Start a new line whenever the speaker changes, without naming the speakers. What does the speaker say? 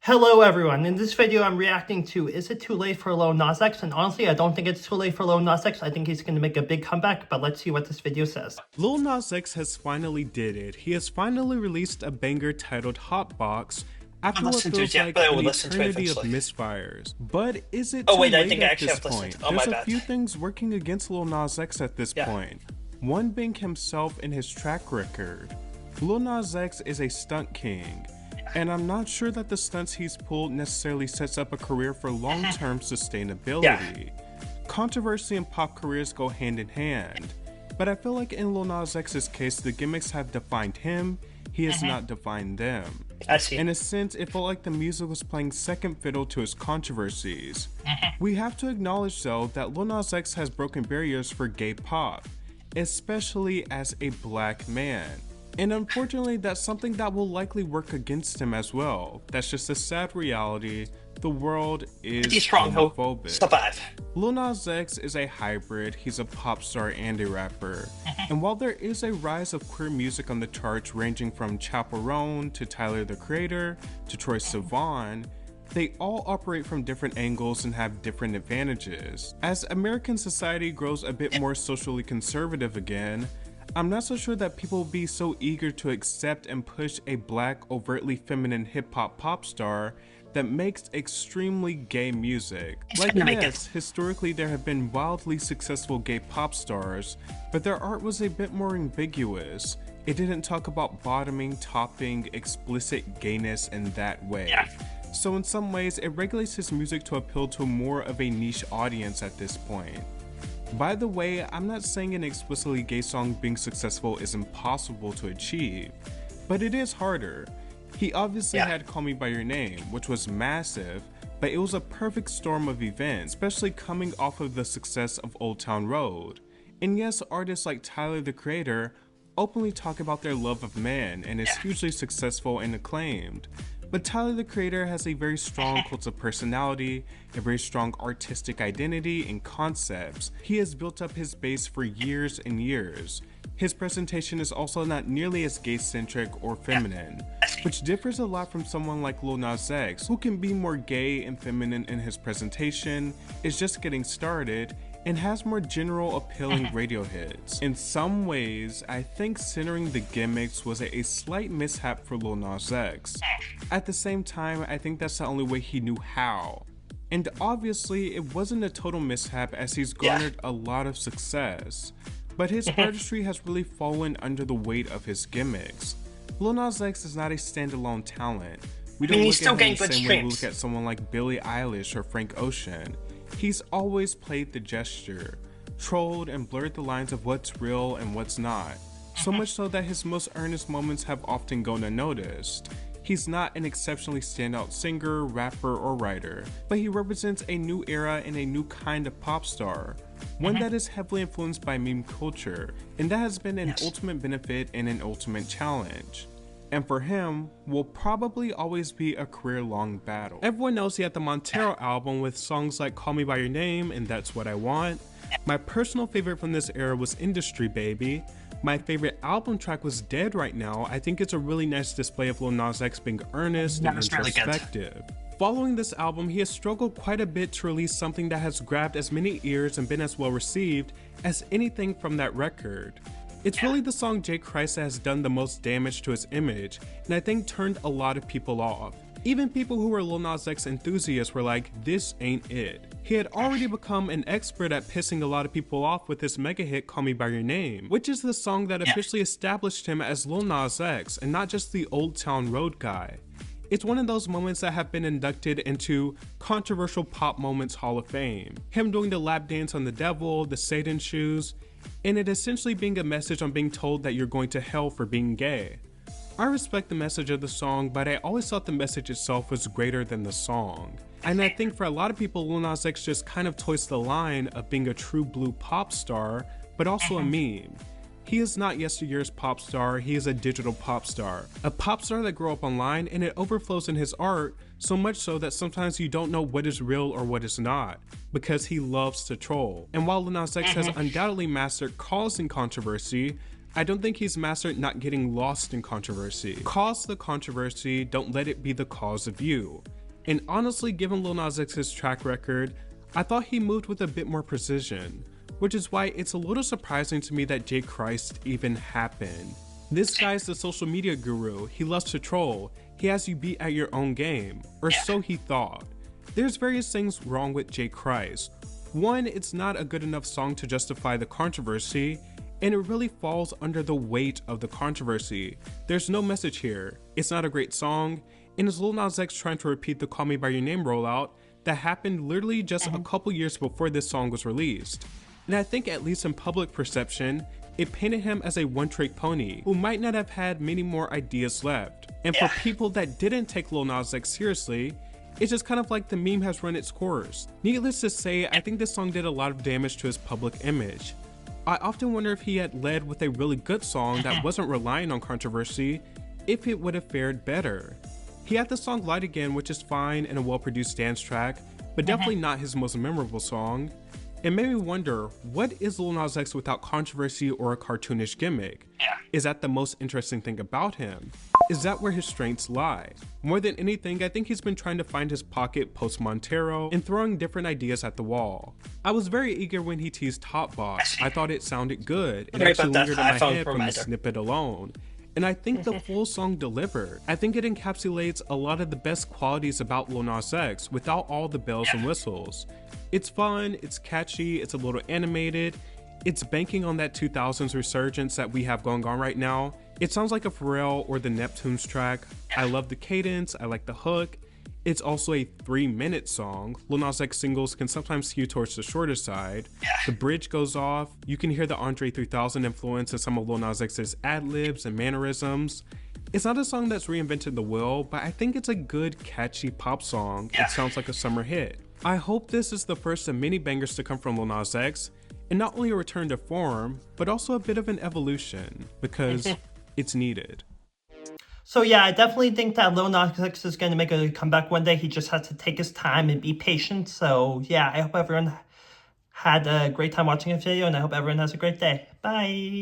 Hello everyone, in this video I'm reacting to Is It Too Late for Lil Nas X? And honestly, I don't think it's too late for Lil Nas X. I think he's going to make a big comeback, but let's see what this video says.
Lil Nas X has finally did it. He has finally released a banger titled Hotbox after what feels like an eternity of misfires. But is it too late at this point? There's a few things working against Lil Nas X at this point. One being himself and his track record. Lil Nas X is a stunt king, and I'm not sure that the stunts he's pulled necessarily sets up a career for long-term sustainability. Controversy and pop careers go hand in hand, but I feel like in Lil Nas X's case, the gimmicks have defined him, he has not defined them.
I see.
In a sense, it felt like the music was playing second fiddle to his controversies. We have to acknowledge though that Lil Nas X has broken barriers for gay pop, especially as a black man. And unfortunately, that's something that will likely work against him as well. That's just a sad reality. The world is homophobic.
Survive.
Lil Nas X is a hybrid. He's a pop star and a rapper. And while there is a rise of queer music on the charts ranging from Chaperone to Tyler the Creator to Troye Sivan, they all operate from different angles and have different advantages. As American society grows a bit more socially conservative again, I'm not so sure that people will be so eager to accept and push a black, overtly feminine hip-hop pop star that makes extremely gay music. Like yes, historically there have been wildly successful gay pop stars, but their art was a bit more ambiguous. It didn't talk about bottoming, topping, explicit gayness in that way. So in some ways, it regulates his music to appeal to more of a niche audience at this point. By the way, I'm not saying an explicitly gay song being successful is impossible to achieve, but it is harder. He obviously had Call Me By Your Name, which was massive, but it was a perfect storm of events, especially coming off of the success of Old Town Road. And yes, artists like Tyler the Creator openly talk about their love of man and is hugely successful and acclaimed. But Tyler the Creator has a very strong cult of personality, a very strong artistic identity and concepts. He has built up his base for years and years. His presentation is also not nearly as gay-centric or feminine, which differs a lot from someone like Lil Nas X, who can be more gay and feminine in his presentation, is just getting started, and has more general appealing radio hits. In some ways, I think centering the gimmicks was a slight mishap for Lil Nas X. At the same time, I think that's the only way he knew how. And obviously, it wasn't a total mishap as he's garnered a lot of success. But his artistry has really fallen under the weight of his gimmicks. Lil Nas X is not a standalone talent. We don't look at him the same way we look at someone like Billie Eilish or Frank Ocean. He's always played the gesture, trolled and blurred the lines of what's real and what's not, so much so that his most earnest moments have often gone unnoticed. He's not an exceptionally standout singer, rapper, or writer, but he represents a new era and a new kind of pop star, one that is heavily influenced by meme culture, and that has been an ultimate benefit and an ultimate challenge. And for him, will probably always be a career-long battle. Everyone knows he had the Montero album with songs like Call Me By Your Name and That's What I Want. My personal favorite from this era was Industry Baby. My favorite album track was Dead Right Now. I think it's a really nice display of Lil Nas X being earnest and introspective. Following this album, he has struggled quite a bit to release something that has grabbed as many ears and been as well received as anything from that record. It's really the song J. Christ that has done the most damage to his image, and I think turned a lot of people off. Even people who were Lil Nas X enthusiasts were like, this ain't it. He had already become an expert at pissing a lot of people off with his mega hit Call Me By Your Name, which is the song that officially established him as Lil Nas X and not just the Old Town Road guy. It's one of those moments that have been inducted into Controversial Pop Moments Hall of Fame. Him doing the lap dance on the devil, the Satan shoes, and it essentially being a message on being told that you're going to hell for being gay. I respect the message of the song, but I always thought the message itself was greater than the song. And I think for a lot of people, Lil Nas X just kind of toys the line of being a true blue pop star, but also a meme. He is not yesteryear's pop star, he is a digital pop star. A pop star that grew up online, and it overflows in his art, so much so that sometimes you don't know what is real or what is not, because he loves to troll. And while Lil Nas X has undoubtedly mastered causing controversy, I don't think he's mastered not getting lost in controversy. Cause the controversy, don't let it be the cause of you. And honestly, given Lil Nas X's track record, I thought he moved with a bit more precision, which is why it's a little surprising to me that J. Christ even happened. This guy's the social media guru, he loves to troll, he has you beat at your own game, or so he thought. There's various things wrong with J. Christ. One, it's not a good enough song to justify the controversy, and it really falls under the weight of the controversy. There's no message here, it's not a great song, and it's Lil Nas X trying to repeat the Call Me By Your Name rollout that happened literally just a couple years before this song was released. And I think at least in public perception, it painted him as a one-trick pony who might not have had many more ideas left. And for people that didn't take Lil Nas X seriously, it's just kind of like the meme has run its course. Needless to say, I think this song did a lot of damage to his public image. I often wonder if he had led with a really good song that wasn't relying on controversy, if it would have fared better. He had the song Light Again, which is fine and a well-produced dance track, but definitely not his most memorable song. It made me wonder, what is Lil Nas X without controversy or a cartoonish gimmick? Is that the most interesting thing about him? Is that where his strengths lie? More than anything, I think he's been trying to find his pocket post Montero and throwing different ideas at the wall. I was very eager when he teased Top Box. I thought it sounded good and actually lingered in my head from the snippet alone. And I think the full song delivered. I think it encapsulates a lot of the best qualities about Lil Nas X without all the bells and whistles. It's fun, it's catchy, it's a little animated, it's banking on that 2000s resurgence that we have going on right now. It sounds like a Pharrell or the Neptunes track. I love the cadence, I like the hook. It's also a 3-minute song. Lil Nas X singles can sometimes skew towards the shorter side. The bridge goes off. You can hear the Andre 3000 influence in some of Lil Nas X's ad-libs and mannerisms. It's not a song that's reinvented the wheel, but I think it's a good, catchy pop song. It sounds like a summer hit. I hope this is the first of many bangers to come from Lil Nas X, and not only a return to form, but also a bit of an evolution, because it's needed.
So yeah, I definitely think that Lil Nas X is going to make a comeback one day. He just has to take his time and be patient. So yeah, I hope everyone had a great time watching this video, and I hope everyone has a great day. Bye!